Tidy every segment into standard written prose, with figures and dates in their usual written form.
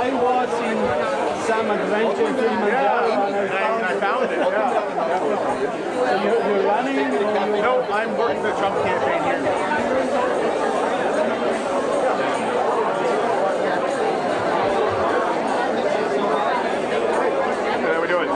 I was in some adventure in Kilimanjaro and I found it. So you're running? No, I'm working the Trump campaign here. How are we doing?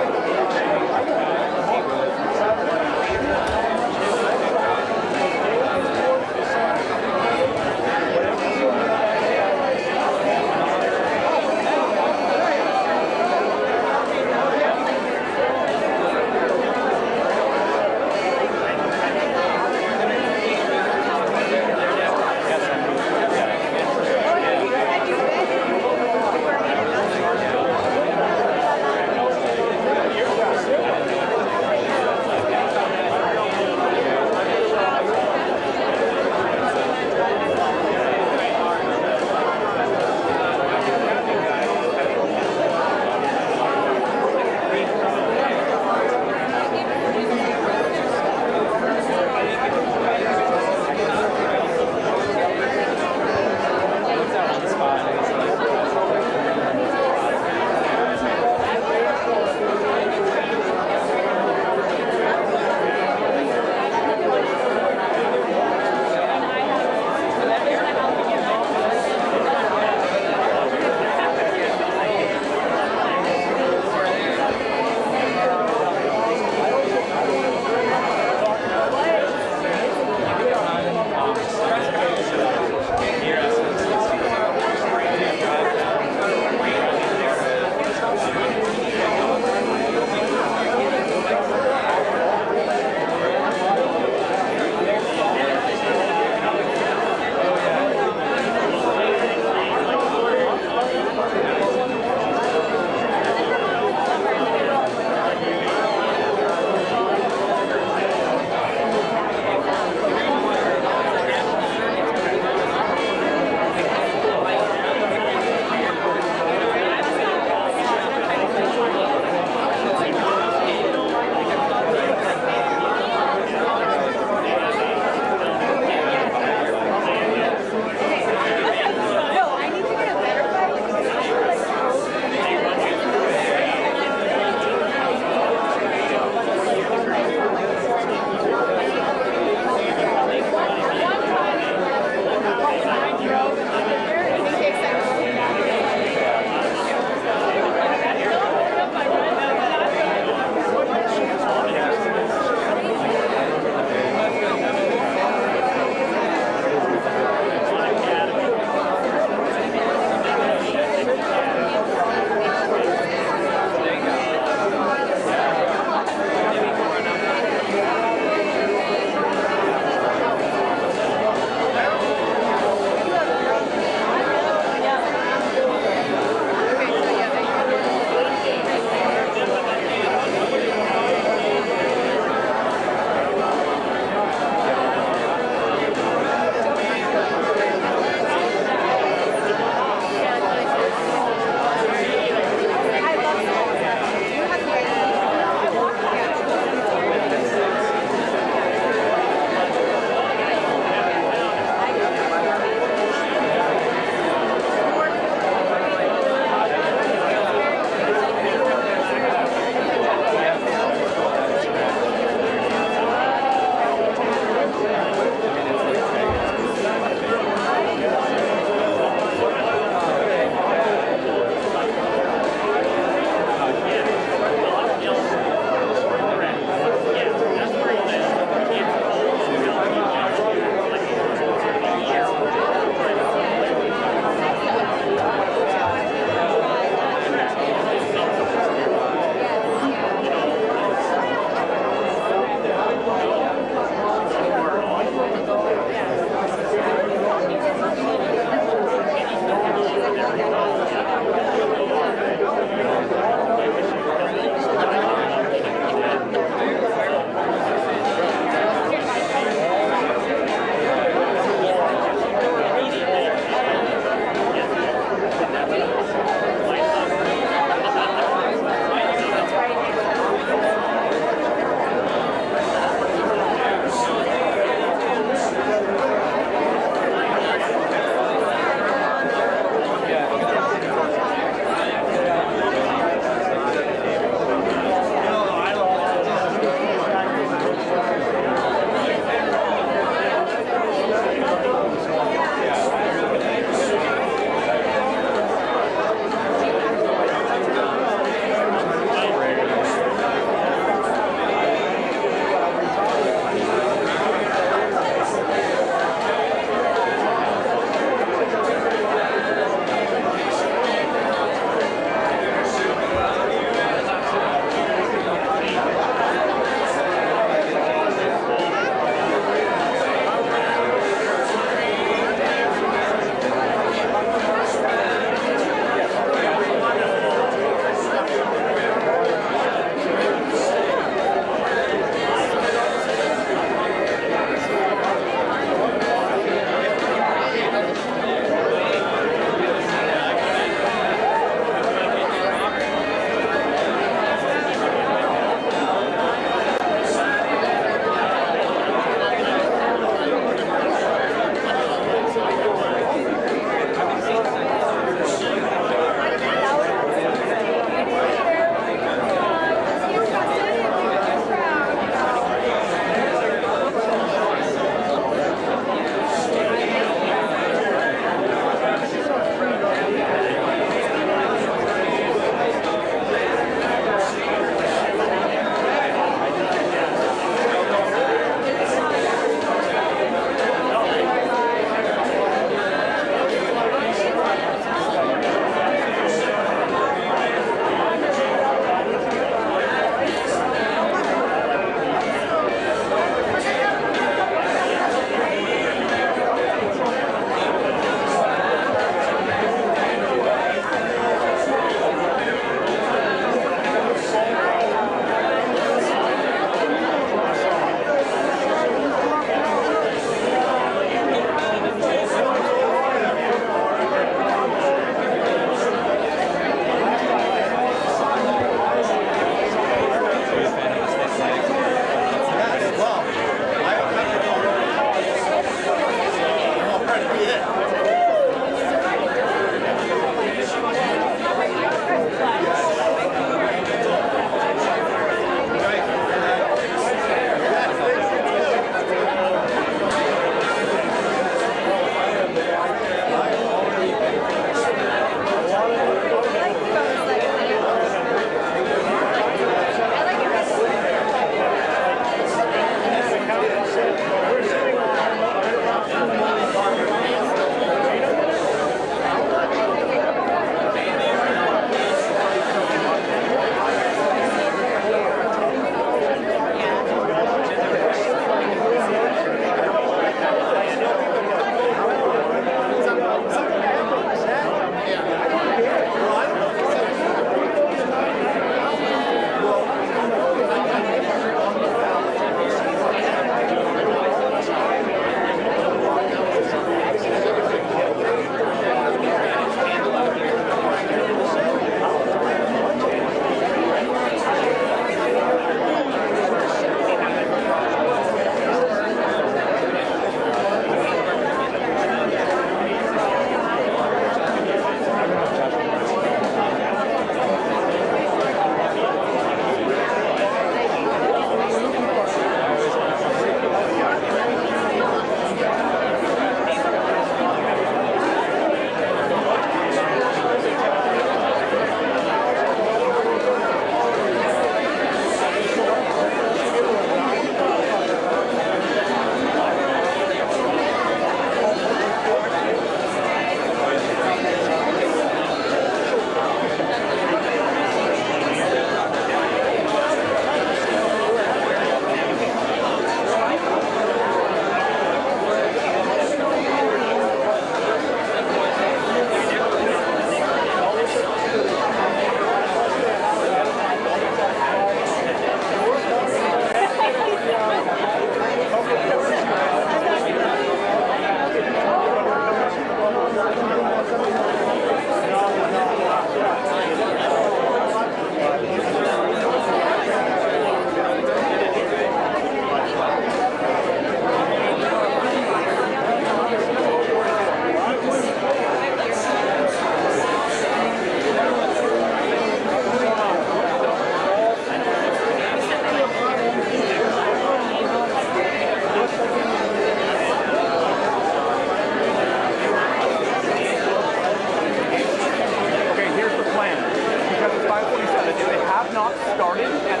have not started at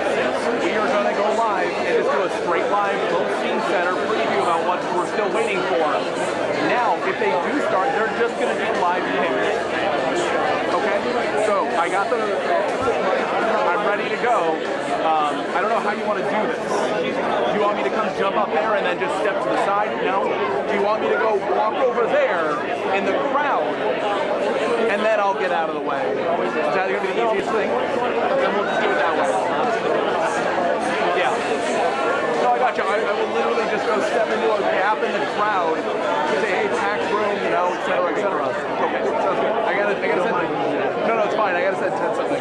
6. We are going to go live and just do a straight live, low scene setter preview about what we're still waiting for. Now, if they do start, they're just going to do live picks. Okay? So, I got I'm ready to go. I don't know how you want to do this. Do you want me to come jump up there and then just step to the side? No? Do you want me to go walk over there in the crowd and then I'll get out of the way? Is that going to be the easiest thing? Then we'll just do it that way. Yeah. No, I got you. I will literally just go step into a gap in the crowd and say, hey, packed room, you know, et cetera, et cetera. Okay, sounds good. I gotta send. No, it's fine. I gotta send something.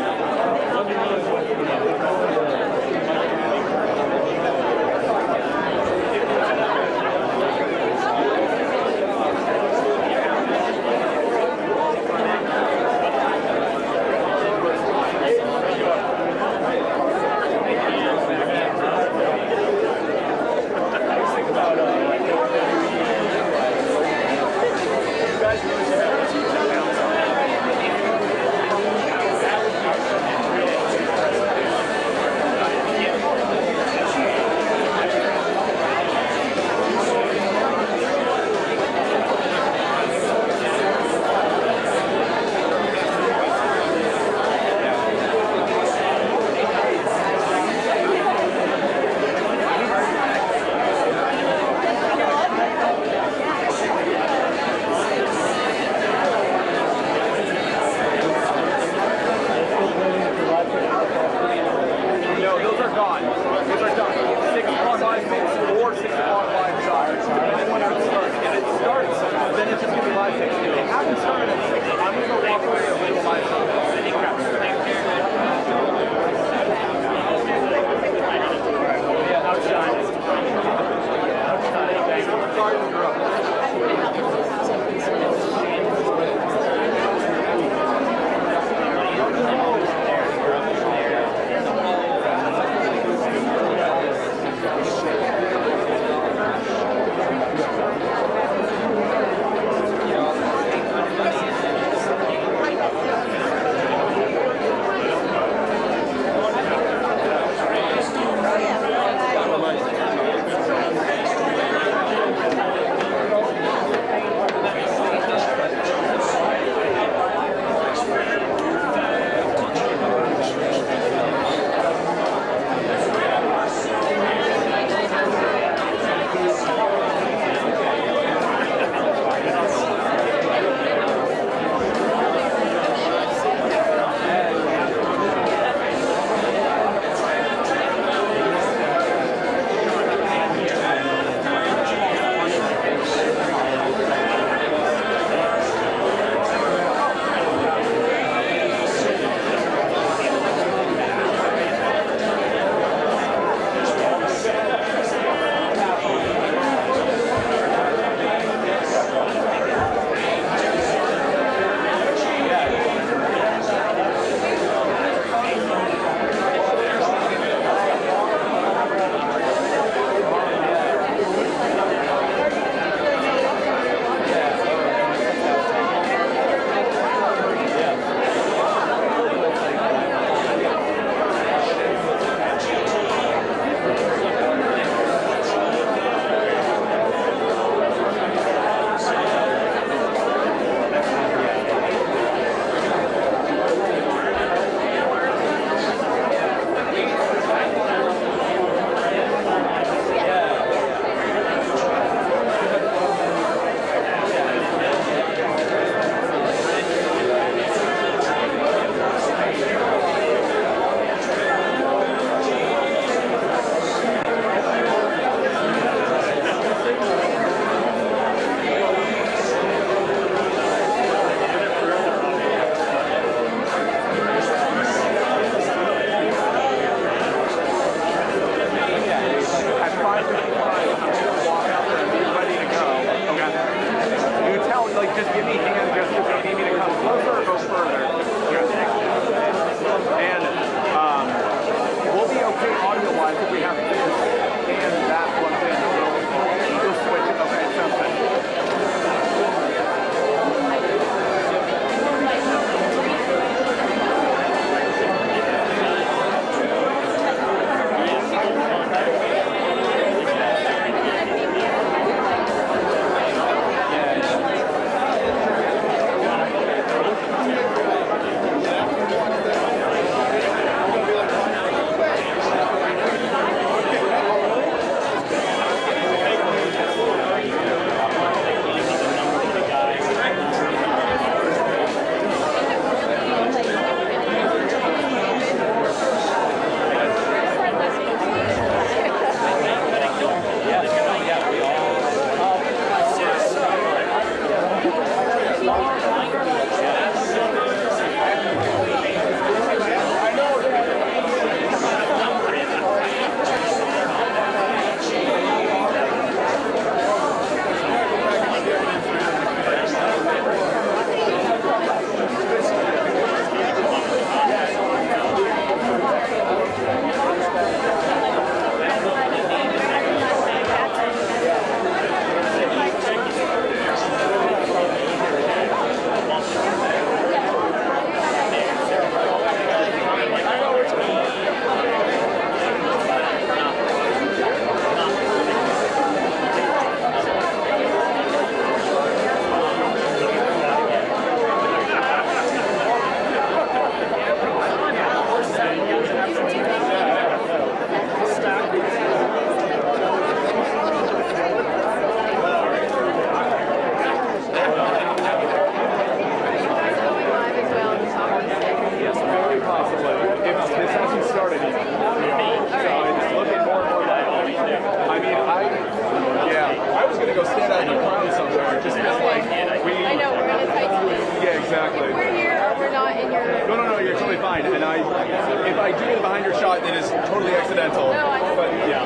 fine. And if I do get a behind your shot, it is totally accidental. But yeah,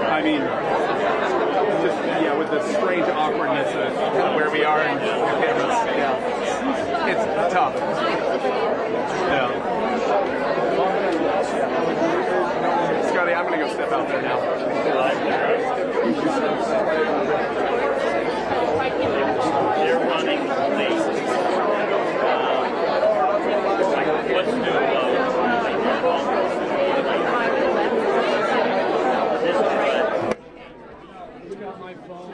I mean, just with the strange awkwardness of kind of where we are in the cameras. Yeah, it's tough. Yeah. Scotty, I'm gonna go step out there now. They're running late. What's new We got my phone.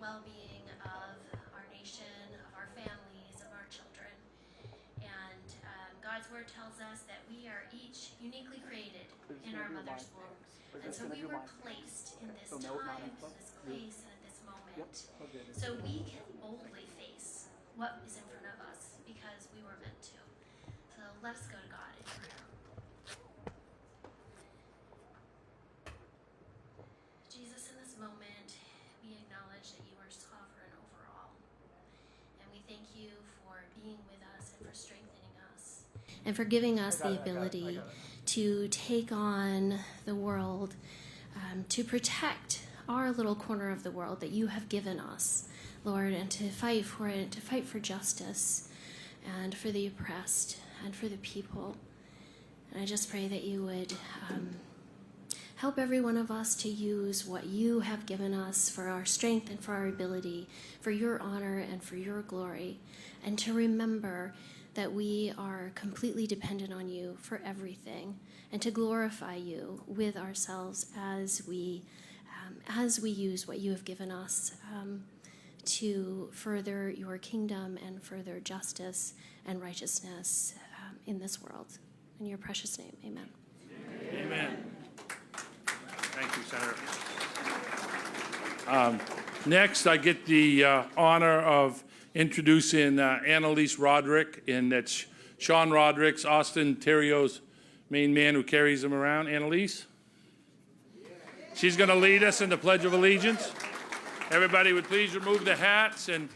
well-being of our nation, of our families, of our children. And God's word tells us that we are each uniquely created in our mother's womb. And so we were placed in this time, in this place, and at this moment. So we can boldly face what is in front of us because we were meant to. So let us go to God in prayer. Jesus, in this moment, we acknowledge that you are sovereign over all. And we thank you for being with us and for strengthening us. And for giving us the ability to take on the world, to protect our little corner of the world that you have given us, Lord, and to fight for it, to fight for justice and for the oppressed and for the people. And I just pray that you would help every one of us to use what you have given us for our strength and for our ability, for your honor and for your glory, and to remember that we are completely dependent on you for everything, and to glorify you with ourselves as we use what you have given us to further your kingdom and further justice and righteousness in this world. In your precious name, amen. Amen. Thank you, Senator. Next, I get the honor of introducing Annalise Roderick, and that's Sean Roderick's, Austin Theriault's main man who carries him around. Annalise? She's going to lead us in the Pledge of Allegiance. Everybody would please remove the hats and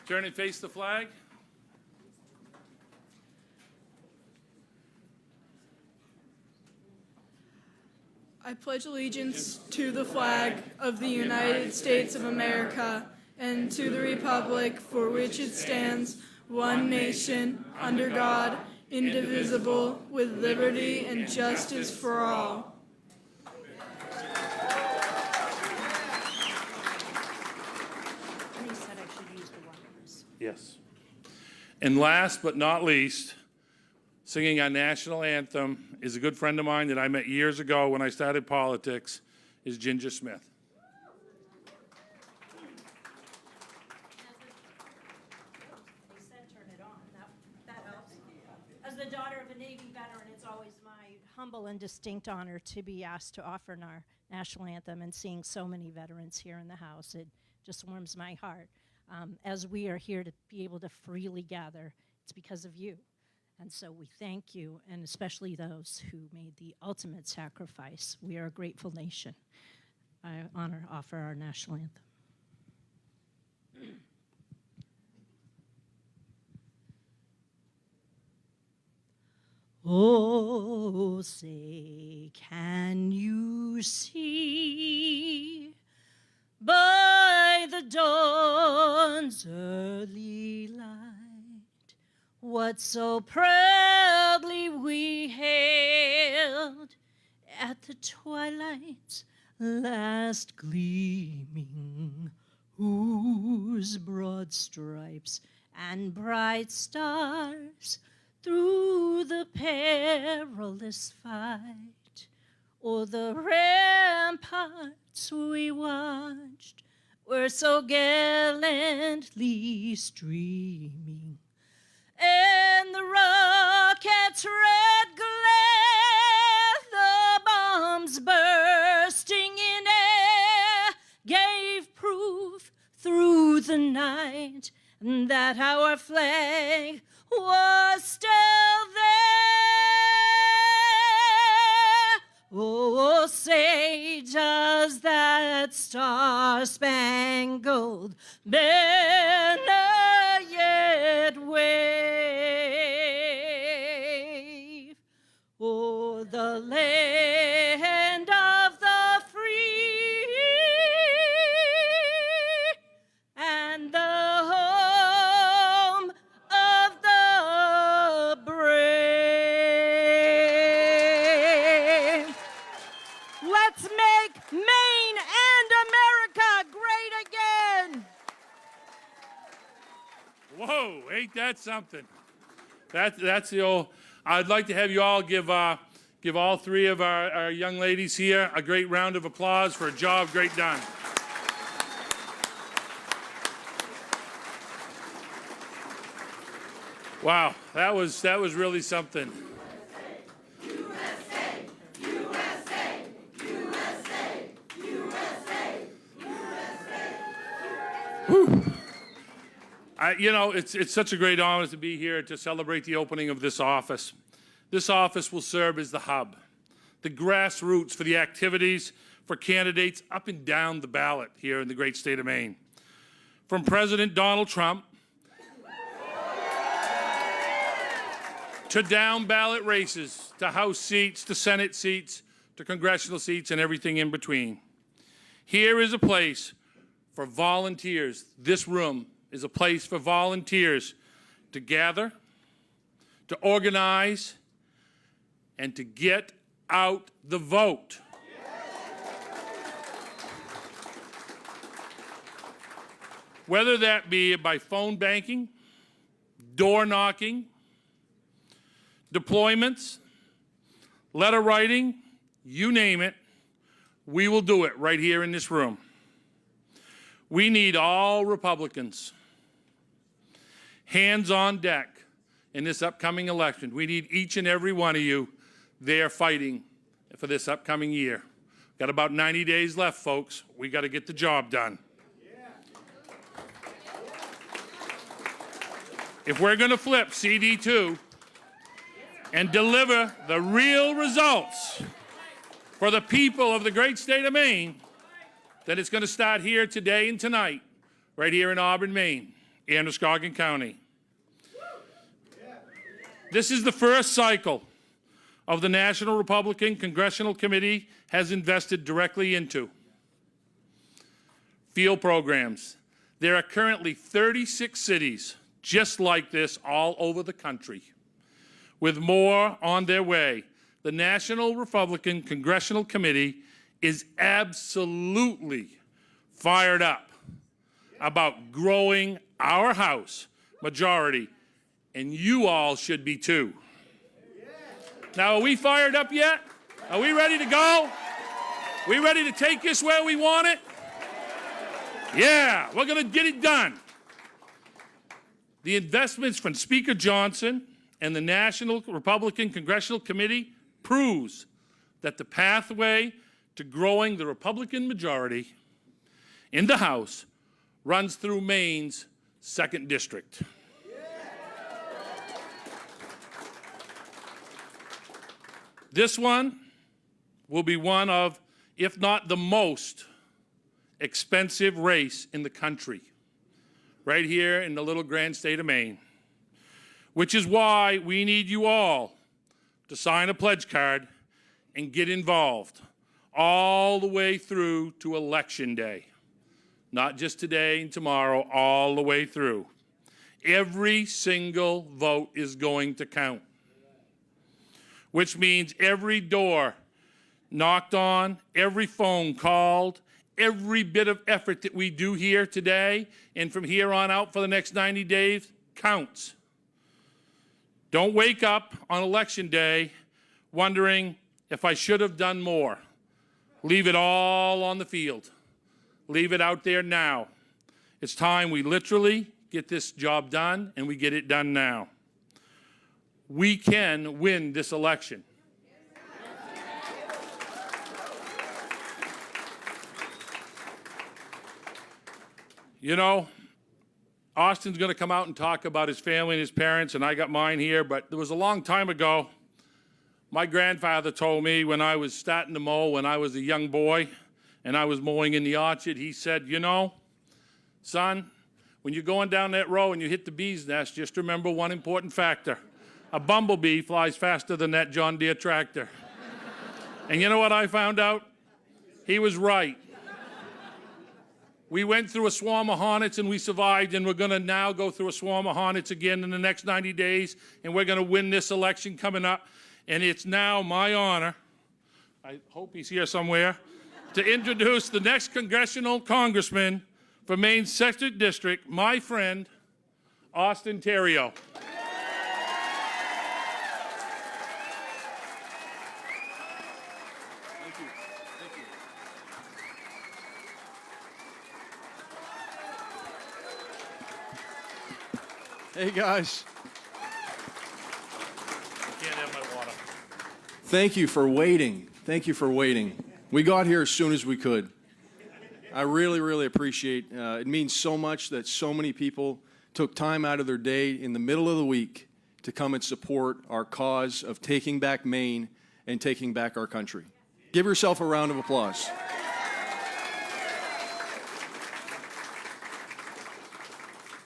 turn and face the flag. I pledge allegiance to the flag of the United States of America and to the republic for which it stands, one nation, under God, indivisible, with liberty and justice for all. He said I should use the wires. Yes. And last but not least, singing our national anthem is a good friend of mine that I met years ago when I started politics, is Ginger Smith. They said turn it on. That helps. As the daughter of a Navy veteran, it's always my humble and distinct honor to be asked to offer our national anthem, and seeing so many veterans here in the house, it just warms my heart. as we are here to be able to freely gather, it's because of you. And so we thank you, and especially those who made the ultimate sacrifice. We are a grateful nation. I offer our national anthem. Oh, say, can you see by the dawn's early light what so proudly we hailed at the twilight's last gleaming, whose broad stripes and bright stars through the perilous fight o'er the ramparts we watched were so gallantly streaming, and the rocket's red glare, the bombs bursting in air, gave proof through the night that our flag was still there. Oh, say, does that star-spangled banner yet wave o'er the land of the free and the home of the brave? Let's make Maine and America great again. Whoa, ain't that something? That's the old. I'd like to have you all give all three of our young ladies here a great round of applause for a job great done. Wow, that was really something. Whew. You know, it's such a great honor to be here to celebrate the opening of this office. This office will serve as the hub, the grassroots for the activities for candidates up and down the ballot here in the great state of Maine. From President Donald Trump to down ballot races, to House seats, to Senate seats, to congressional seats, and everything in between. Here is a place for volunteers. This room is a place for volunteers to gather, to organize, and to get out the vote. Whether that be by phone banking, door knocking, deployments, letter writing, you name it, we will do it right here in this room. We need all Republicans, hands on deck in this upcoming election. We need each and every one of you there fighting for this upcoming year. Got about 90 days left, folks. We got to get the job done. If we're going to flip CD2 and deliver the real results for the people of the great state of Maine, then it's going to start here today and tonight, right here in Auburn, Maine, Androscoggin County. This is the first cycle of the National Republican Congressional Committee has invested directly into. Field programs. There are currently 36 cities just like this all over the country, with more on their way. The National Republican Congressional Committee is absolutely fired up about growing our House majority, and you all should be too. Now, are we fired up yet? Are we ready to go? We ready to take this where we want it? Yeah, we're going to get it done. The investments from Speaker Johnson and the National Republican Congressional Committee proves that the pathway to growing the Republican majority in the House runs through Maine's 2nd District. This one will be one of, if not the most expensive race in the country, right here in the little grand state of Maine, which is why we need you all to sign a pledge card and get involved all the way through to Election Day. Not just today and tomorrow, all the way through. Every single vote is going to count, which means every door knocked on, every phone called, every bit of effort that we do here today and from here on out for the next 90 days counts. Don't wake up on Election Day wondering if I should have done more. Leave it all on the field. Leave it out there now. It's time we literally get this job done, and we get it done now. We can win this election. You know, Austin's going to come out and talk about his family and his parents, and I got mine here, but there was a long time ago, my grandfather told me when I was starting to mow, when I was a young boy, and I was mowing in the orchard, he said, you know, son, when you're going down that row and you hit the bee's nest, just remember one important factor. A bumblebee flies faster than that John Deere tractor. And you know what I found out? He was right. We went through a swarm of hornets and we survived, and we're going to now go through a swarm of hornets again in the next 90 days, and we're going to win this election coming up. And it's now my honor, I hope he's here somewhere, to introduce the next congressional congressman for Maine's 2nd District, my friend, Austin Theriault. Hey guys, Can't have my water. thank you for waiting. Thank you for waiting. We got here as soon as we could. I really, really appreciate it. Means so much that so many people took time out of their day in the middle of the week to come and support our cause of taking back Maine and taking back our country. Give yourself a round of applause.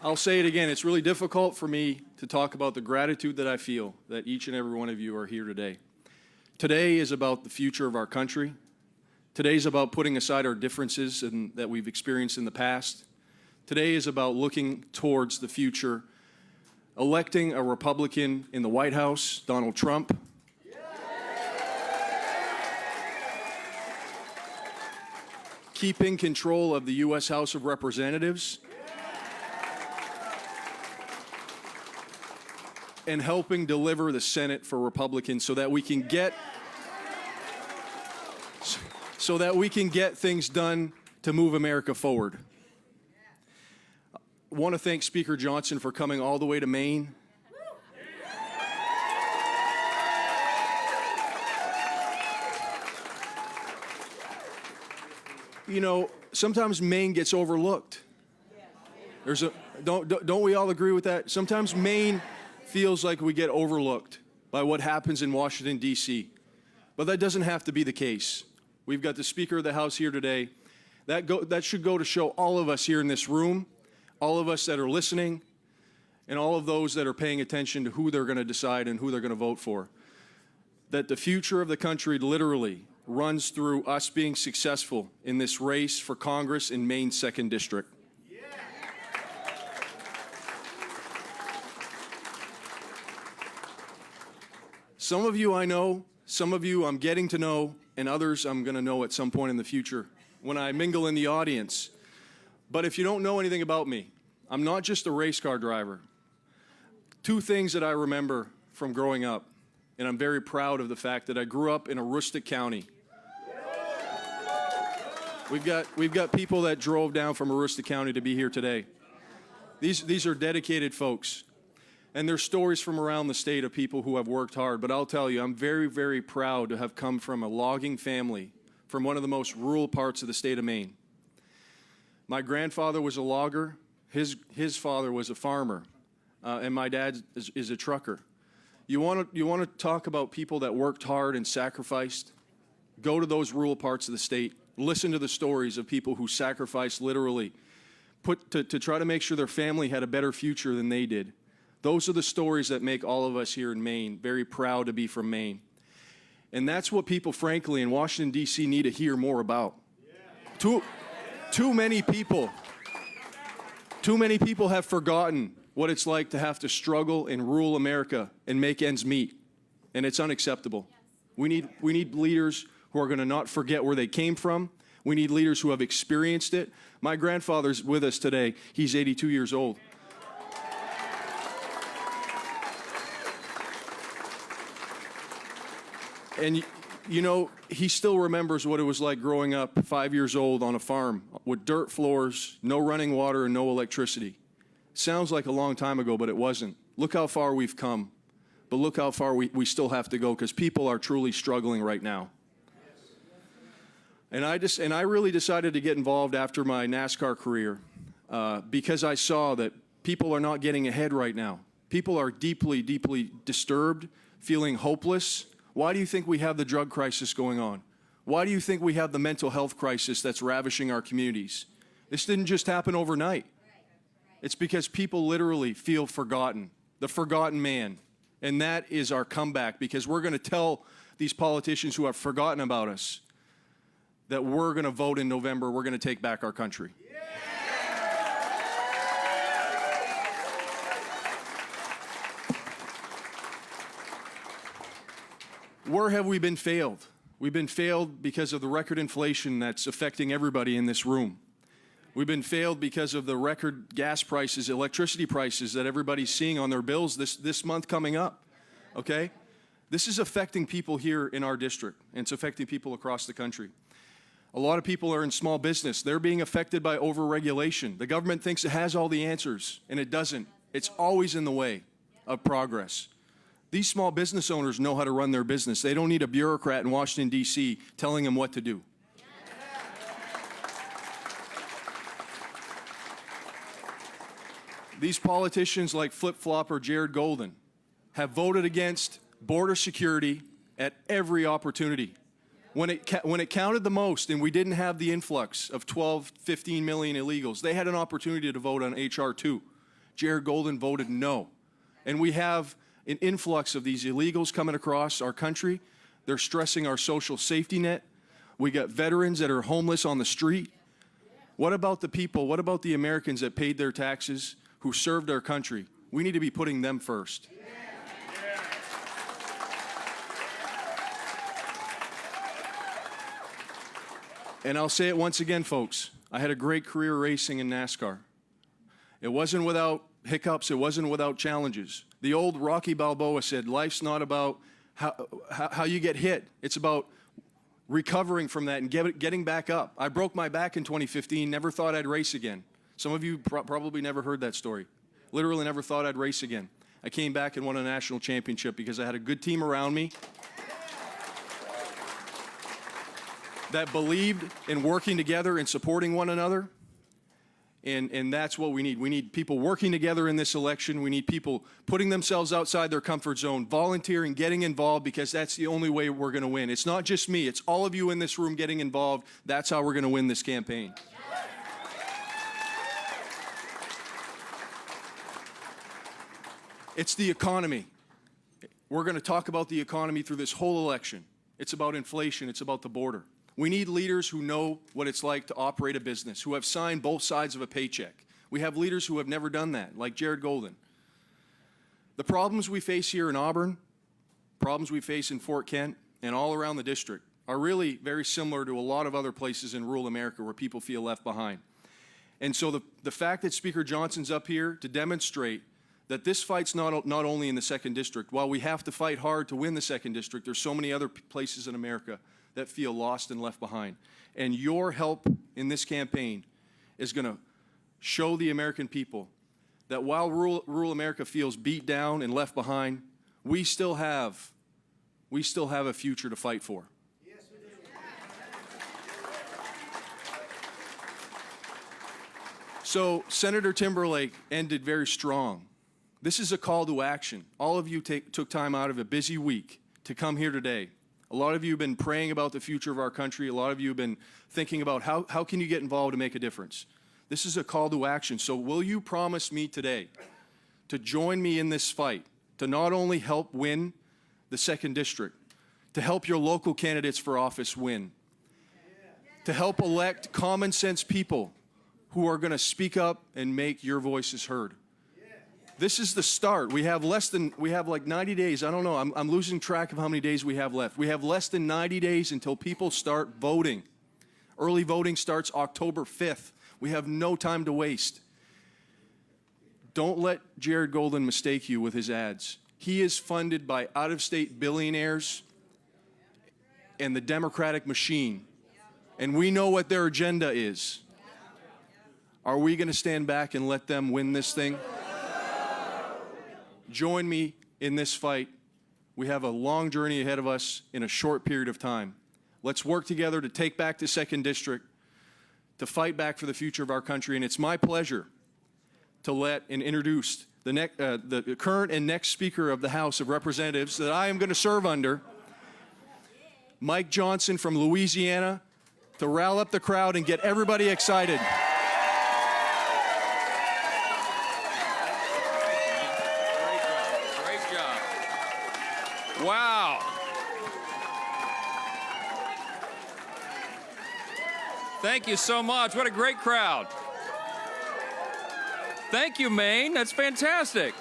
I'll say it again, it's really difficult for me to talk about the gratitude that I feel that each and every one of you are here today. Today is about the future of our country. Today is about putting aside our differences that we've experienced in the past. Today is about looking towards the future, electing a Republican in the White House, Donald Trump. Keeping control of the U.S. House of Representatives. And helping deliver the Senate for Republicans so that we can get things done to move America forward. I want to thank Speaker Johnson for coming all the way to Maine. You know, sometimes Maine gets overlooked. Don't we all agree with that? Sometimes Maine feels like we get overlooked by what happens in Washington, D.C. But that doesn't have to be the case. We've got the Speaker of the House here today. That should go to show all of us here in this room, all of us that are listening, and all of those that are paying attention to who they're going to decide and who they're going to vote for, that the future of the country literally runs through us being successful in this race for Congress in Maine's 2nd District. Some of you I know, some of you I'm getting to know, and others I'm going to know at some point in the future when I mingle in the audience. But if you don't know anything about me, I'm not just a race car driver. Two things that I remember from growing up, and I'm very proud of the fact that I grew up in Aroostook County. We've got people that drove down from Aroostook County to be here today. These are dedicated folks. And there's stories from around the state of people who have worked hard. But I'll tell you, I'm very, very proud to have come from a logging family from one of the most rural parts of the state of Maine. My grandfather was a logger. His father was a farmer, and my dad is a trucker. You want to talk about people that worked hard and sacrificed? Go to those rural parts of the state. Listen to the stories of people who sacrificed literally to try to make sure their family had a better future than they did. Those are the stories that make all of us here in Maine very proud to be from Maine. And that's what people, frankly, in Washington, D.C. need to hear more about. Too many people have forgotten what it's like to have to struggle in rural America and make ends meet. And it's unacceptable. We need leaders who are going to not forget where they came from. We need leaders who have experienced it. My grandfather's with us today. He's 82 years old. And, you know, he still remembers what it was like growing up 5 years old on a farm with dirt floors, no running water, and no electricity. Sounds like a long time ago, but it wasn't. Look how far we've come. But look how far we still have to go, because people are truly struggling right now. And I really decided to get involved after my NASCAR career because I saw that people are not getting ahead right now. People are deeply, deeply disturbed, feeling hopeless. Why do you think we have the drug crisis going on? Why do you think we have the mental health crisis that's ravishing our communities? This didn't just happen overnight. It's because people literally feel forgotten, the forgotten man. And that is our comeback, because we're going to tell these politicians who have forgotten about us that we're going to vote in November, we're going to take back our country. Where have we been failed? We've been failed because of the record inflation that's affecting everybody in this room. We've been failed because of the record gas prices, electricity prices that everybody's seeing on their bills this month coming up, okay? This is affecting people here in our district, and it's affecting people across the country. A lot of people are in small business. They're being affected by over-regulation. The government thinks it has all the answers, and it doesn't. It's always in the way of progress. These small business owners know how to run their business. They don't need a bureaucrat in Washington, D.C. telling them what to do. These politicians like flip-flopper Jared Golden have voted against border security at every opportunity. When it counted the most and we didn't have the influx of 12, 15 million illegals, they had an opportunity to vote on H.R. 2. Jared Golden voted no. And we have an influx of these illegals coming across our country. They're stressing our social safety net. We got veterans that are homeless on the street. What about the people? What about the Americans that paid their taxes, who served our country? We need to be putting them first. And I'll say it once again, folks. I had a great career racing in NASCAR. It wasn't without hiccups. It wasn't without challenges. The old Rocky Balboa said, life's not about how you get hit. It's about recovering from that and getting back up. I broke my back in 2015, never thought I'd race again. Some of you probably never heard that story. Literally never thought I'd race again. I came back and won a national championship because I had a good team around me that believed in working together and supporting one another. And that's what we need. We need people working together in this election. We need people putting themselves outside their comfort zone, volunteering, getting involved, because that's the only way we're going to win. It's not just me. It's all of you in this room getting involved. That's how we're going to win this campaign. It's the economy. We're going to talk about the economy through this whole election. It's about inflation. It's about the border. We need leaders who know what it's like to operate a business, who have signed both sides of a paycheck. We have leaders who have never done that, like Jared Golden. The problems we face here in Auburn, problems we face in Fort Kent, and all around the district are really very similar to a lot of other places in rural America where people feel left behind. And so the fact that Speaker Johnson's up here to demonstrate that this fight's not only in the 2nd District. While we have to fight hard to win the 2nd District, there's so many other places in America that feel lost and left behind. And your help in this campaign is going to show the American people that while rural America feels beat down and left behind, we still have a future to fight for. So Senator Timberlake ended very strong. This is a call to action. All of you took time out of a busy week to come here today. A lot of you have been praying about the future of our country. A lot of you have been thinking about how can you get involved to make a difference. This is a call to action. So will you promise me today to join me in this fight, to not only help win the 2nd District, to help your local candidates for office win, to help elect common sense people who are going to speak up and make your voices heard. This is the start. We have like 90 days. I don't know. I'm losing track of how many days we have left. We have less than 90 days until people start voting. Early voting starts October 5th. We have no time to waste. Don't let Jared Golden mistake you with his ads. He is funded by out-of-state billionaires and the Democratic machine. And we know what their agenda is. Are we going to stand back and let them win this thing? Join me in this fight. We have a long journey ahead of us in a short period of time. Let's work together to take back the 2nd District, to fight back for the future of our country. And it's my pleasure to let and introduce the current and next Speaker of the House of Representatives that I am going to serve under, Mike Johnson from Louisiana, to rile up the crowd and get everybody excited. Wow. Thank you so much. What a great crowd. Thank you, Maine. That's fantastic.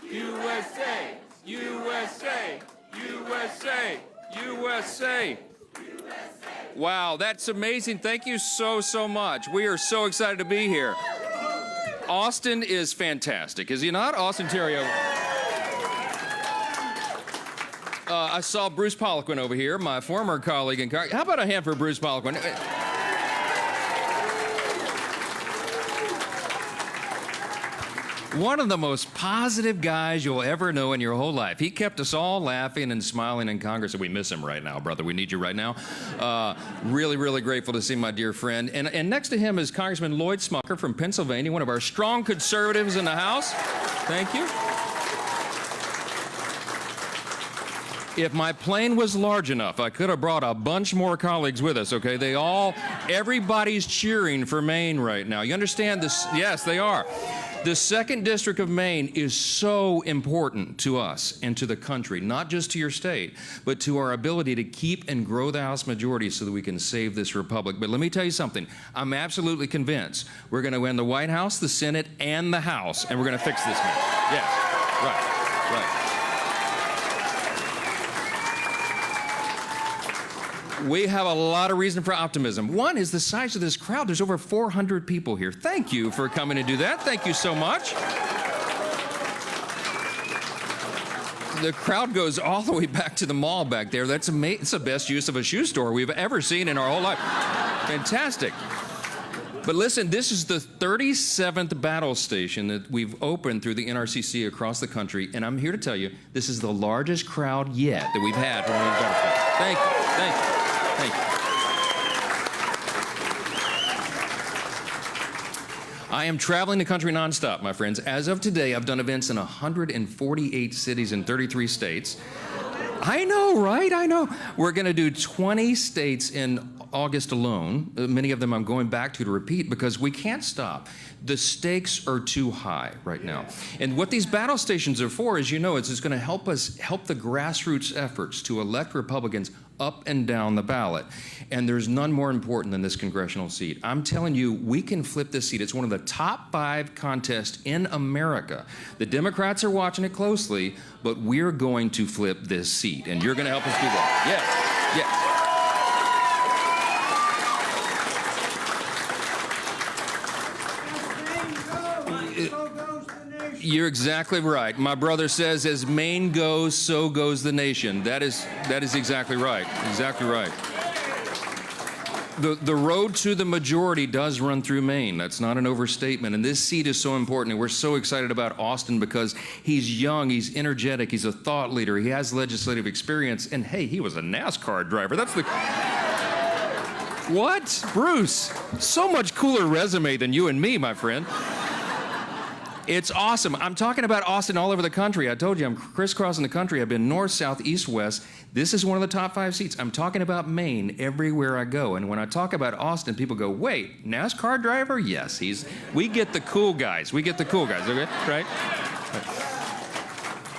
USA, USA, USA, USA. Wow, that's amazing. Thank you so, so much. We are so excited to be here. Austin is fantastic, is he not? Austin Theriault. I saw Bruce Poliquin over here, my former colleague in Congress. How about a hand for Bruce Poliquin? One of the most positive guys you'll ever know in your whole life. He kept us all laughing and smiling in Congress, and we miss him right now, brother. We need you right now. Really, really grateful to see my dear friend. And next to him is Congressman Lloyd Smucker from Pennsylvania, one of our strong conservatives in the House. Thank you. If my plane was large enough, I could have brought a bunch more colleagues with us, okay? Everybody's cheering for Maine right now. You understand this? Yes, they are. The 2nd District of Maine is so important to us and to the country, not just to your state, but to our ability to keep and grow the House majority so that we can save this republic. But let me tell you something. I'm absolutely convinced we're going to win the White House, the Senate, and the House, and we're going to fix this mess. Yes, right. We have a lot of reason for optimism. One is the size of this crowd. There's over 400 people here. Thank you for coming to do that. Thank you so much. The crowd goes all the way back to the mall back there. That's amazing. It's the best use of a shoe store we've ever seen in our whole life. Fantastic. But listen, this is the 37th battle station that we've opened through the NRCC across the country, and I'm here to tell you, this is the largest crowd yet that we've had for one of these battle stations. Thank you. Thank you. Thank you. I am traveling the country nonstop, my friends. As of today, I've done events in 148 cities in 33 states. I know, right? I know. We're going to do 20 states in August alone. Many of them I'm going back to repeat because we can't stop. The stakes are too high right now. And what these battle stations are for, as you know, is it's going to help us help the grassroots efforts to elect Republicans up and down the ballot. And there's none more important than this congressional seat. I'm telling you, we can flip this seat. It's one of the top 5 contests in America. The Democrats are watching it closely, but we're going to flip this seat. And you're going to help us do that. Yes, yes. You're exactly right. My brother says, as Maine goes, so goes the nation. That is exactly right. Exactly right. The road to the majority does run through Maine. That's not an overstatement. And this seat is so important. And we're so excited about Austin because he's young, he's energetic, he's a thought leader, he has legislative experience. And hey, he was a NASCAR driver. That's the... What? Bruce, so much cooler resume than you and me, my friend. It's awesome. I'm talking about Austin all over the country. I told you I'm crisscrossing the country. I've been north, south, east, west. This is one of the top 5 seats. I'm talking about Maine everywhere I go. And when I talk about Austin, people go, wait, NASCAR driver? Yes, we get the cool guys. We get the cool guys, okay? Right?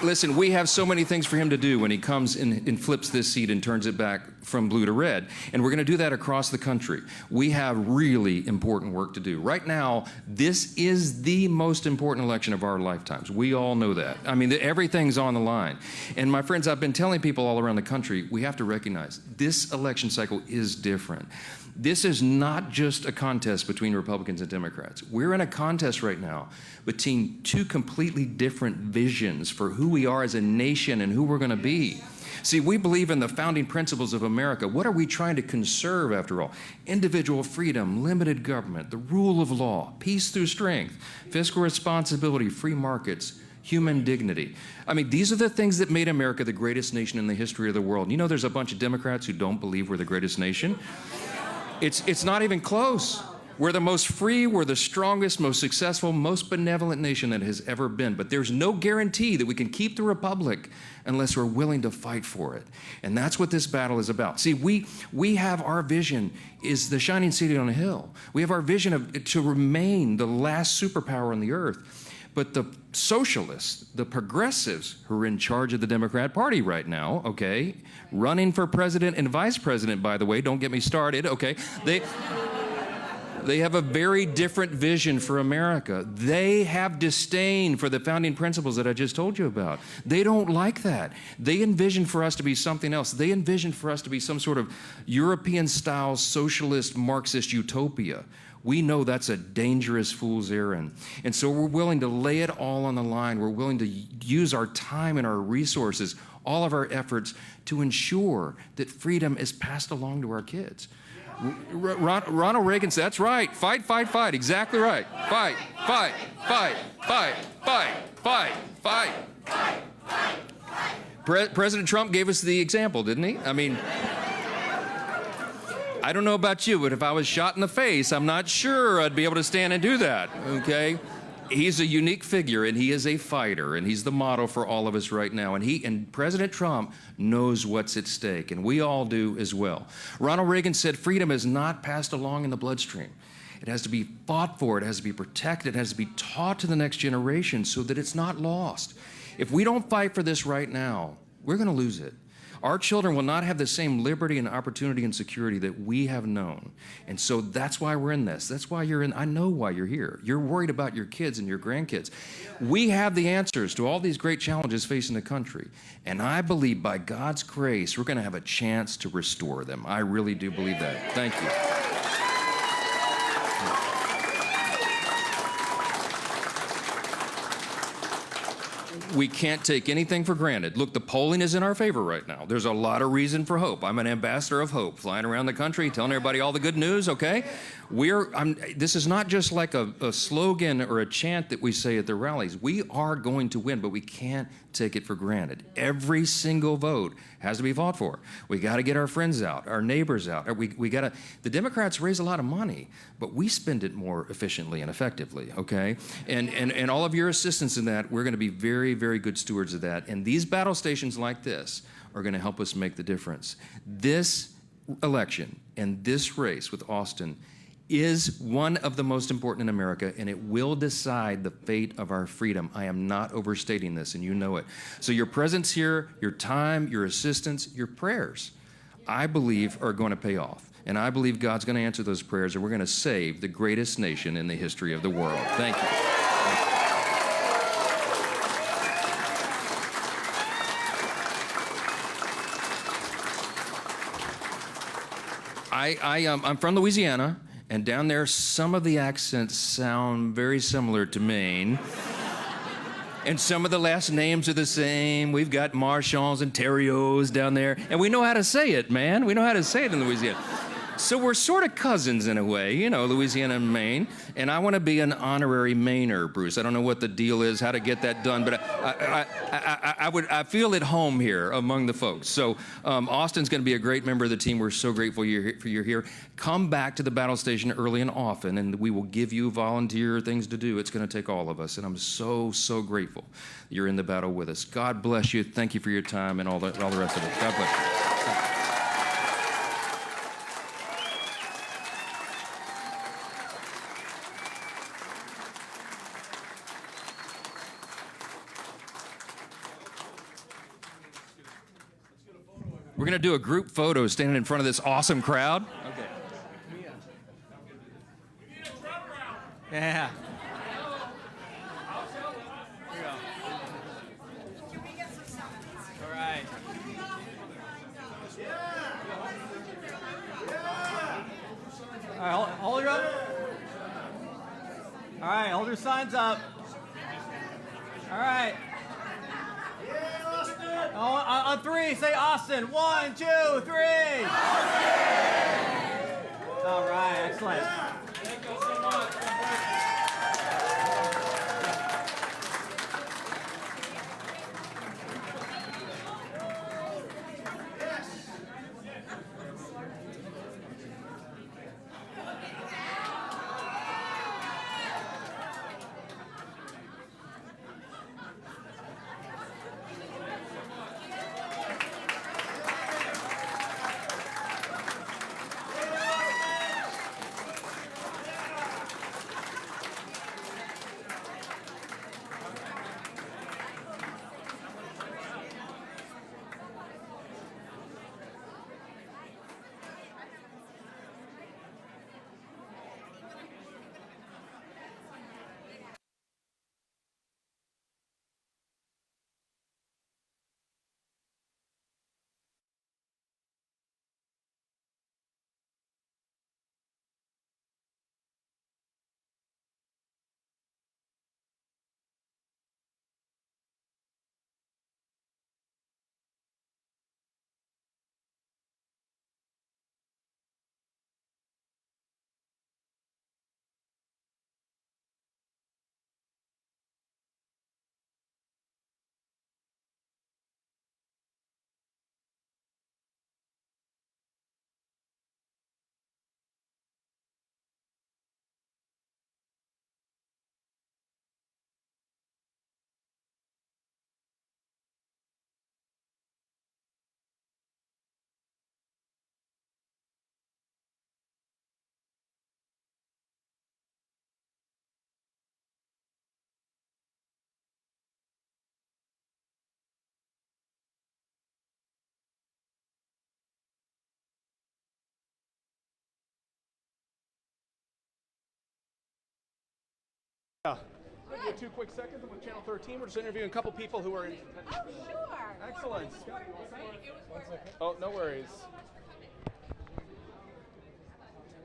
Listen, we have so many things for him to do when he comes and flips this seat and turns it back from blue to red. And we're going to do that across the country. We have really important work to do. Right now, this is the most important election of our lifetimes. We all know that. I mean, everything's on the line. And my friends, I've been telling people all around the country, we have to recognize this election cycle is different. This is not just a contest between Republicans and Democrats. We're in a contest right now between 2 completely different visions for who we are as a nation and who we're going to be. See, we believe in the founding principles of America. What are we trying to conserve, after all? Individual freedom, limited government, the rule of law, peace through strength, fiscal responsibility, free markets, human dignity. I mean, these are the things that made America the greatest nation in the history of the world. You know, there's a bunch of Democrats who don't believe we're the greatest nation. It's not even close. We're the most free, we're the strongest, most successful, most benevolent nation that has ever been. But there's no guarantee that we can keep the republic unless we're willing to fight for it. And that's what this battle is about. See, we have our vision is the shining city on a hill. We have our vision to remain the last superpower on the earth. But the socialists, the progressives who are in charge of the Democrat Party right now, okay, running for president and vice president, by the way, don't get me started, okay, they have a very different vision for America. They have disdain for the founding principles that I just told you about. They don't like that. They envision for us to be something else. They envision for us to be some sort of European-style socialist Marxist utopia. We know that's a dangerous fool's errand. And so we're willing to lay it all on the line. We're willing to use our time and our resources, all of our efforts, to ensure that freedom is passed along to our kids. Ronald Reagan said, that's right, fight, fight, fight, exactly right. Fight, fight, fight, fight, fight, fight, fight. President Trump gave us the example, didn't he? I mean, I don't know about you, but if I was shot in the face, I'm not sure I'd be able to stand and do that, okay? He's a unique figure, and he is a fighter, and he's the model for all of us right now. And President Trump knows what's at stake, and we all do as well. Ronald Reagan said freedom is not passed along in the bloodstream. It has to be fought for, it has to be protected, it has to be taught to the next generation so that it's not lost. If we don't fight for this right now, we're going to lose it. Our children will not have the same liberty and opportunity and security that we have known. And so that's why we're in this. That's why you're in. I know why you're here. You're worried about your kids and your grandkids. We have the answers to all these great challenges facing the country. And I believe by God's grace, we're going to have a chance to restore them. I really do believe that. Thank you. We can't take anything for granted. Look, the polling is in our favor right now. There's a lot of reason for hope. I'm an ambassador of hope, flying around the country, telling everybody all the good news, okay? This is not just like a slogan or a chant that we say at the rallies. We are going to win, but we can't take it for granted. Every single vote has to be fought for. We got to get our friends out, our neighbors out. The Democrats raise a lot of money, but we spend it more efficiently and effectively, okay? And all of your assistance in that, we're going to be very, very good stewards of that. And these battle stations like this are going to help us make the difference. This election and this race with Austin is one of the most important in America, and it will decide the fate of our freedom. I am not overstating this, and you know it. So your presence here, your time, your assistance, your prayers, I believe are going to pay off. And I believe God's going to answer those prayers, and we're going to save the greatest nation in the history of the world. Thank you. I'm from Louisiana, and down there, some of the accents sound very similar to Maine. And some of the last names are the same. We've got Marchands and Theriaults down there, and we know how to say it, man. We know how to say it in Louisiana. So we're sort of cousins in a way, you know, Louisiana and Maine. And I want to be an honorary Mainer, Bruce. I don't know what the deal is, how to get that done, but I feel at home here among the folks. So Austin's going to be a great member of the team. We're so grateful you're here. Come back to the battle station early and often, and we will give you volunteer things to do. It's going to take all of us, and I'm so, so grateful you're in the battle with us. God bless you. Thank you for your time and all the rest of it. God bless you. We're going to do a group photo standing in front of this awesome crowd. Okay. Yeah. All right. All right, hold her up. All right, hold your signs up. All right. On three, say Austin. 1, 2, 3. Austin! All right, excellent. Thank you so much. Yeah. We'll give you 2 quick seconds. I'm with Channel 13. We're just interviewing a couple people who are in. Oh, sure. Excellent. Oh, no worries.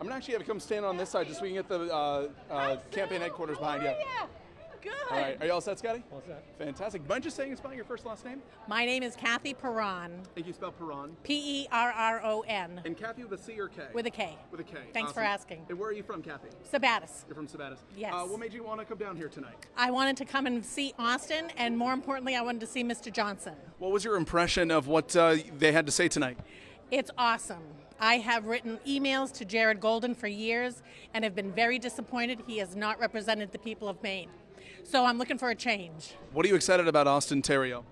I'm going to actually have you come stand on this side just so we can get the campaign headquarters behind you. Yeah. Good. All right. Are you all set, Scotty? All set. Fantastic. Mind just saying and spelling your first last name? My name is Kathy Perron. Think you spell Perron. Perron. And Kathy with a C or K? With a K. With a K. Thanks for Awesome. asking. And where are you from, Kathy? Sabatis. You're from Sabatis. Yes. What made you want to come down here tonight? I wanted to come and see Austin, and more importantly, I wanted to see Mr. Johnson. What was your impression of what they had to say tonight? It's awesome. I have written emails to Jared Golden for years and have been very disappointed he has not represented the people of Maine. So I'm looking for a change. What are you excited about Austin Theriault?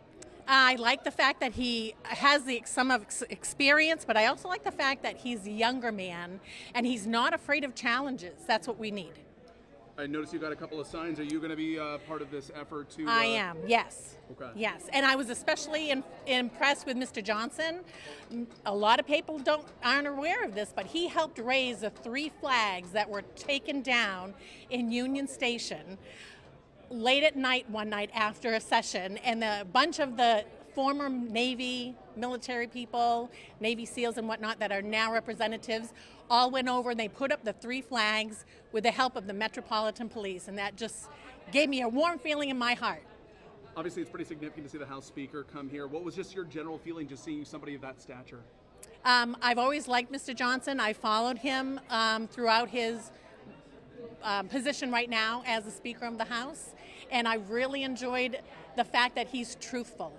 I like the fact that he has some experience, but I also like the fact that he's a younger man and he's not afraid of challenges. That's what we need. I noticed you got a couple of signs. Are you going to be part of this effort to? I am, yes. Okay. Yes, and I was especially impressed with Mr. Johnson. A lot of people aren't aware of this, but he helped raise the 3 flags that were taken down in Union Station late at night one night after a session, and a bunch of the former Navy military people, Navy SEALs and whatnot that are now representatives, all went over and they put up the 3 flags with the help of the Metropolitan Police, and that just gave me a warm feeling in my heart. Obviously, it's pretty significant to see the House Speaker come here. What was just your general feeling just seeing somebody of that stature? I've always liked Mr. Johnson. I followed him throughout his position right now as the Speaker of the House, and I really enjoyed the fact that he's truthful.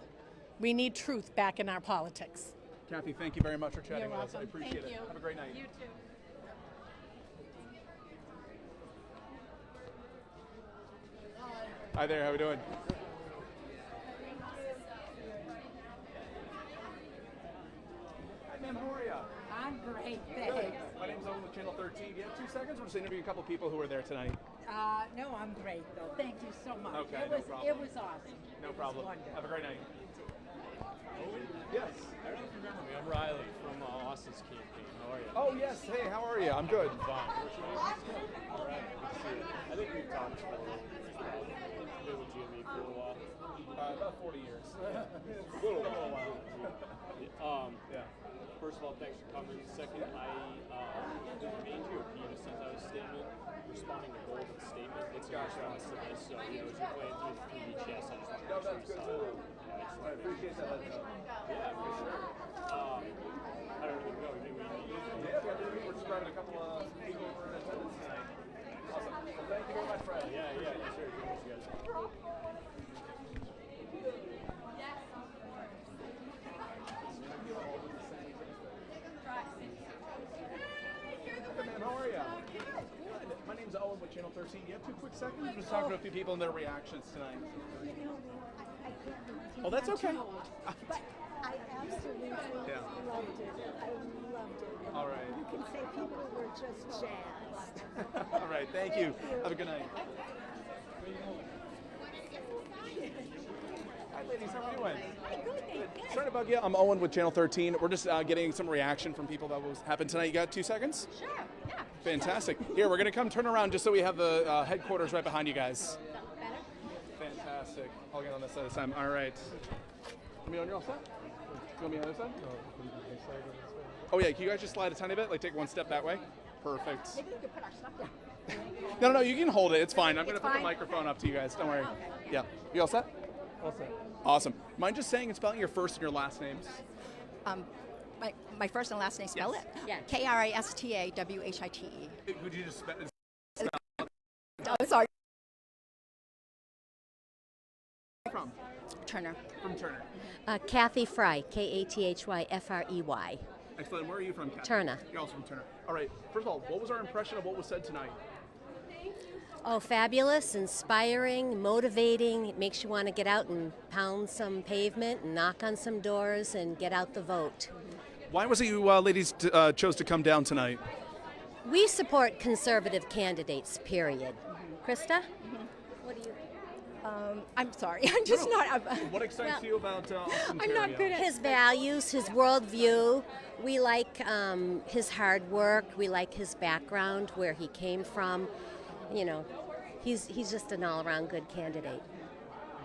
We need truth back in our politics. Kathy, thank you very much for chatting You're with us. I welcome. appreciate Thank it. you. Have a great night. You too. Hi there, how we doing? Hi ma'am, how are you? I'm great, Good. thanks. My name's Owen with Channel 13. Do you have 2 seconds? We're just interviewing a couple people who are there tonight. No, I'm great though. Thank you so much. Okay, it no was problem. it was awesome. No It was problem. wonderful. Have a great night. Yes. I don't know if you remember me. I'm Riley from Austin's campaign. How are you? Oh yes. Hey, how are you? I'm good. Fine. What's your name? All right. Good to see you. I think we've talked for been with GME for a while. About 40 years. A little while. Yeah. First of all, thanks for coming. Second, I made you a piece since I was statement, responding to Golden's statement. It's a response to this. So, as you're playing through the chess, I just want to make sure you saw it. I appreciate that. Yeah, for sure. I don't even know. Maybe Yeah, we're just grabbing a couple of people who are in attendance tonight. Awesome. Well, thank you very much, Fred. Yeah, for sure. Good to see you guys. Hey, man, how are you? Good. My name's Owen with Channel 13. Do you have 2 quick seconds? We're just talking to a few people and their reactions tonight. Oh, that's okay. But I absolutely loved it. I loved it. All right. You can say people were just jazzed. All right. Thank you. Have a good night. Hi, ladies. How are you doing? Good. Sorry to bug you. I'm Owen with Channel 13. We're just getting some reaction from people that was happened tonight. You got 2 seconds? Sure, yeah. Fantastic. Here, we're going to come turn around just so we have the headquarters right behind you guys. Fantastic. I'll get on this side this time. All right. Let me on your all set? You want me on the other side? Oh, yeah. Can you guys just slide a tiny bit? Like take 1 step that way? Perfect. Maybe we could put our stuff down. No, you can hold it. It's fine. I'm going to put the microphone up to you guys. Don't worry. Yeah. You all set? All set. Awesome. Mind just saying and spelling your first and your last names? My first and last name, spell Yes. it? Yeah. Kristawhite. Could you just spell? Oh, sorry. From? Turner. From Turner. Kathy Fry, Kathyfrey. Excellent. Where are you from, Kathy? Turner. You're also from Turner. All right. First of all, what was our impression of what was said tonight? Oh, fabulous, inspiring, motivating. It makes you want to get out and pound some pavement and knock on some doors and get out the vote. Why was it you ladies chose to come down tonight? We support conservative candidates, period. Krista? What do you... I'm sorry. I'm just not. What excites you about Austin I'm not Theriault? good at His values, his worldview. We like his hard work. We like his background, where he came from. You know, he's just an all-around good candidate.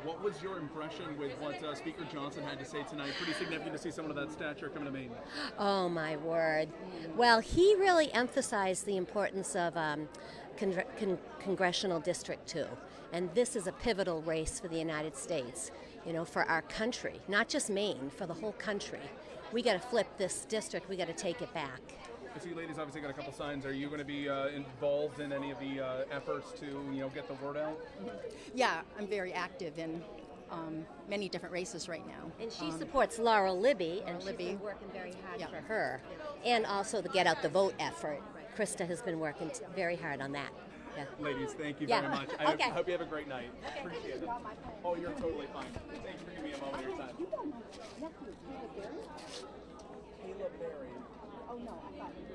What was your impression with what Speaker Johnson had to say tonight? Pretty significant to see someone of that stature coming to Maine. Oh, my word. Well, he really emphasized the importance of Congressional District 2. And this is a pivotal race for the United States, you know, for our country, not just Maine, for the whole country. We got to flip this district. We got to take it back. I see you ladies obviously got a couple signs. Are you going to be involved in any of the efforts to, get the word out? Yeah, I'm very active in many different races right now. And she supports Laurel Libby, and she's Libby. been working very hard for her. And also the Get Out the Vote effort. Krista has been working very hard on that. Yeah. Ladies, thank you Yeah. very much. I hope you have a great night. Appreciate it. Oh, you're totally fine. Thank you for giving me a moment of your time. Caleb Berry. Oh no, I thought you were.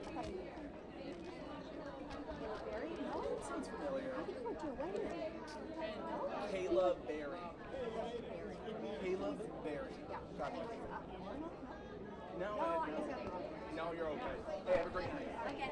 Barry? No, it sounds familiar. I think we went to a wedding. Caleb Berry. Caleb Berry. Yeah. Gotcha. No, No, you're okay. Hey, have a great night. Okay.